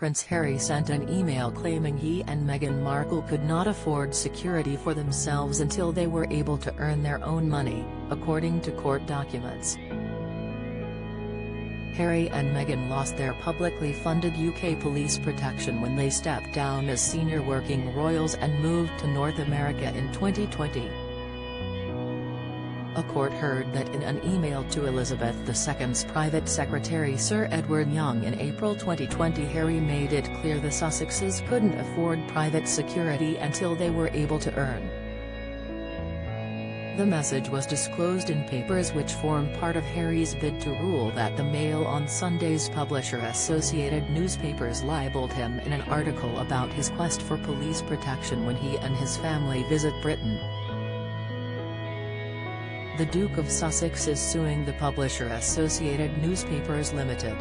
Prince Harry sent an email claiming he and Meghan Markle could not afford security for themselves until they were able to earn their own money, according to court documents. Harry and Meghan lost their publicly funded UK police protection when they stepped down as senior working royals and moved to North America in 2020. A court heard that in an email to Elizabeth II's private secretary Sir Edward Young in April 2020, Harry made it clear the Sussexes couldn't afford private security until they were able to earn. The message was disclosed in papers which form part of Harry's bid to rule that the Mail on Sunday's publisher Associated Newspapers libelled him in an article about his quest for police protection when he and his family visit Britain. The Duke of Sussex is suing the publisher Associated Newspapers Limited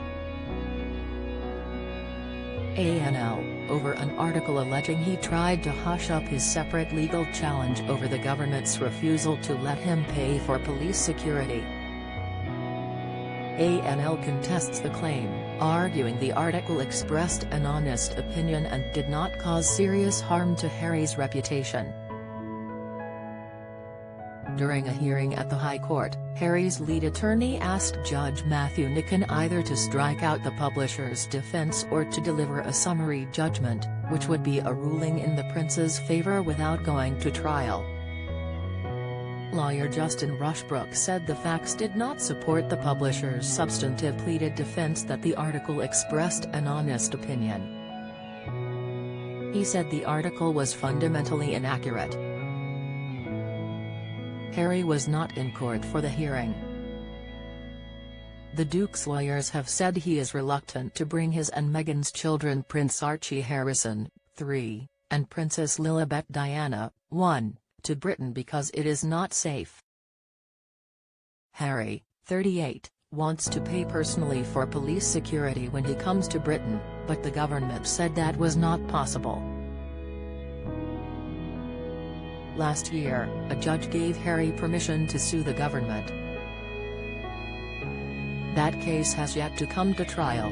(ANL) over an article alleging he tried to hush up his separate legal challenge over the government's refusal to let him pay for police security. ANL contests the claim, arguing the article expressed an honest opinion and did not cause serious harm to Harry's reputation. During a hearing at the High Court, Harry's lead attorney asked Judge Matthew Nican either to strike out the publisher's defense or to deliver a summary judgment, which would be a ruling in the prince's favor without going to trial. Lawyer Justin Rushbrook said the facts did not support the publisher's substantive pleaded defense that the article expressed an honest opinion. He said the article was fundamentally inaccurate. Harry was not in court for the hearing. The Duke's lawyers have said he is reluctant to bring his and Meghan's children Prince Archie Harrison, 3, and Princess Lilibet Diana, 1, to Britain because it is not safe. Harry, 38, wants to pay personally for police security when he comes to Britain, but the government said that was not possible. Last year, a judge gave Harry permission to sue the government. That case has yet to come to trial.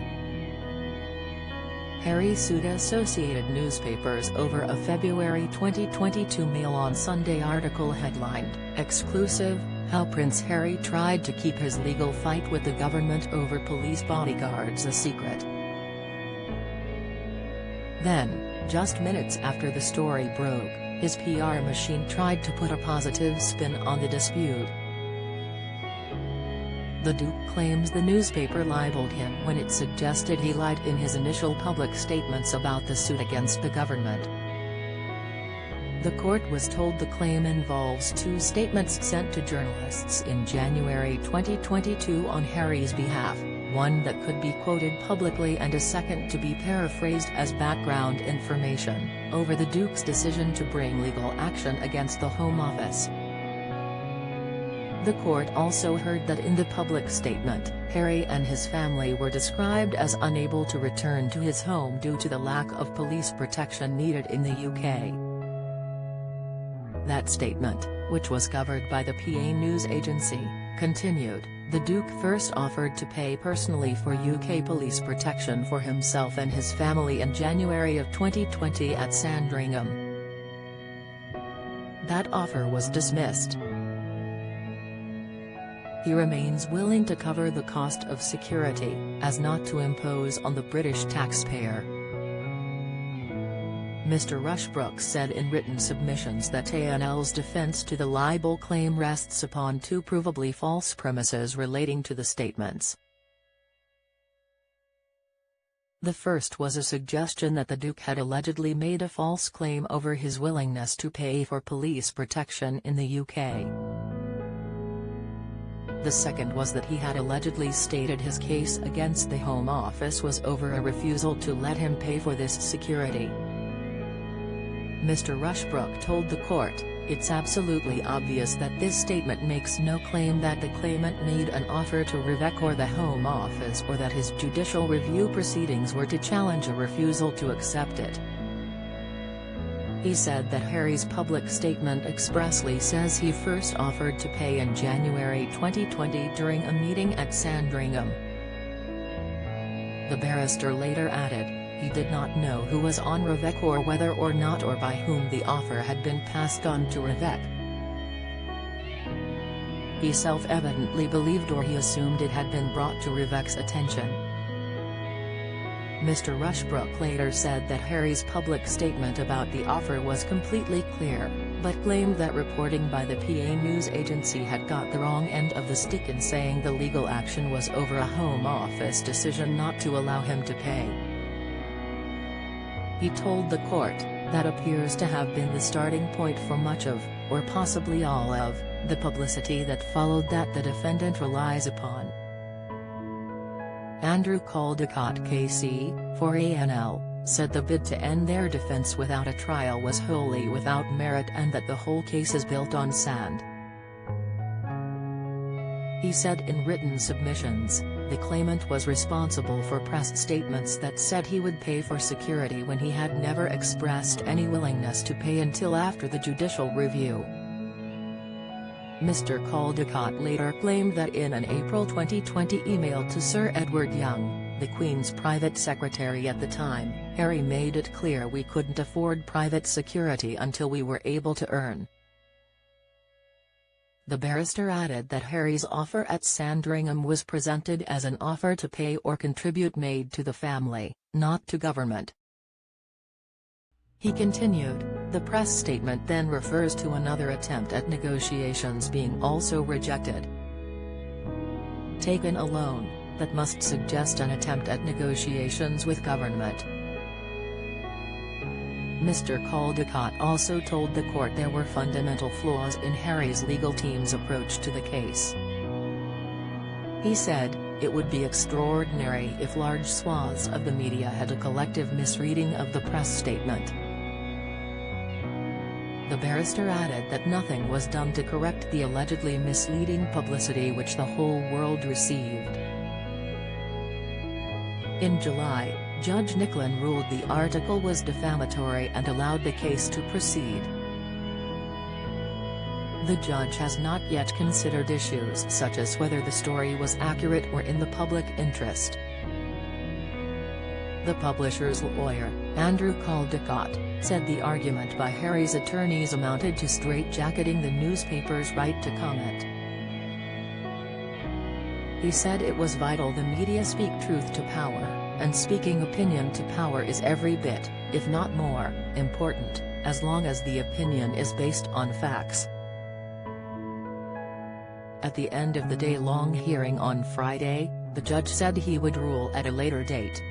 Harry sued Associated Newspapers over a February 2022 Mail on Sunday article headlined, "Exclusive, How Prince Harry Tried to Keep His Legal Fight with the Government Over Police Bodyguards a Secret." Then, just minutes after the story broke, his PR machine tried to put a positive spin on the dispute. The Duke claims the newspaper libeled him when it suggested he lied in his initial public statements about the suit against the government. The court was told the claim involves two statements sent to journalists in January 2022 on Harry's behalf, one that could be quoted publicly and a second to be paraphrased as background information, over the Duke's decision to bring legal action against the Home Office. The court also heard that in the public statement, Harry and his family were described as unable to return to his home due to the lack of police protection needed in the UK. That statement, which was covered by the PA news agency, continued, the Duke first offered to pay personally for UK police protection for himself and his family in January of 2020 at Sandringham. That offer was dismissed. He remains willing to cover the cost of security, as not to impose on the British taxpayer. Mr. Rushbrook said in written submissions that ANL's defence to the libel claim rests upon two provably false premises relating to the statements. The first was a suggestion that the Duke had allegedly made a false claim over his willingness to pay for police protection in the UK. The second was that he had allegedly stated his case against the Home Office was over a refusal to let him pay for this security. Mr. Rushbrook told the court, "It's absolutely obvious that this statement makes no claim that the claimant made an offer to Revec or the Home Office or that his judicial review proceedings were to challenge a refusal to accept it." He said that Harry's public statement expressly says he first offered to pay in January 2020 during a meeting at Sandringham. The barrister later added, he did not know who was on Revec or whether or not or by whom the offer had been passed on to Revec. He self-evidently believed or he assumed it had been brought to Revec's attention. Mr. Rushbrook later said that Harry's public statement about the offer was completely clear, but claimed that reporting by the PA news agency had got the wrong end of the stick in saying the legal action was over a Home Office decision not to allow him to pay. He told the court, "That appears to have been the starting point for much of, or possibly all of, the publicity that followed that the defendant relies upon." Andrew Caldecott KC, for ANL, said the bid to end their defense without a trial was wholly without merit and that the whole case is built on sand. He said in written submissions, the claimant was responsible for press statements that said he would pay for security when he had never expressed any willingness to pay until after the judicial review. Mr. Caldecott later claimed that in an April 2020 email to Sir Edward Young, the Queen's private secretary at the time, Harry made it clear we couldn't afford private security until we were able to earn. The barrister added that Harry's offer at Sandringham was presented as an offer to pay or contribute made to the family, not to government. He continued, the press statement then refers to another attempt at negotiations being also rejected. Taken alone, that must suggest an attempt at negotiations with government. Mr. Caldecott also told the court there were fundamental flaws in Harry's legal team's approach to the case. He said, it would be extraordinary if large swaths of the media had a collective misreading of the press statement. The barrister added that nothing was done to correct the allegedly misleading publicity which the whole world received. In July, Judge Nicklin ruled the article was defamatory and allowed the case to proceed. The judge has not yet considered issues such as whether the story was accurate or in the public interest. The publisher's lawyer, Andrew Caldecott, said the argument by Harry's attorneys amounted to straitjacketing the newspaper's right to comment. He said it was vital the media speak truth to power, and speaking opinion to power is every bit, if not more, important, as long as the opinion is based on facts. At the end of the day-long hearing on Friday, the judge said he would rule at a later date.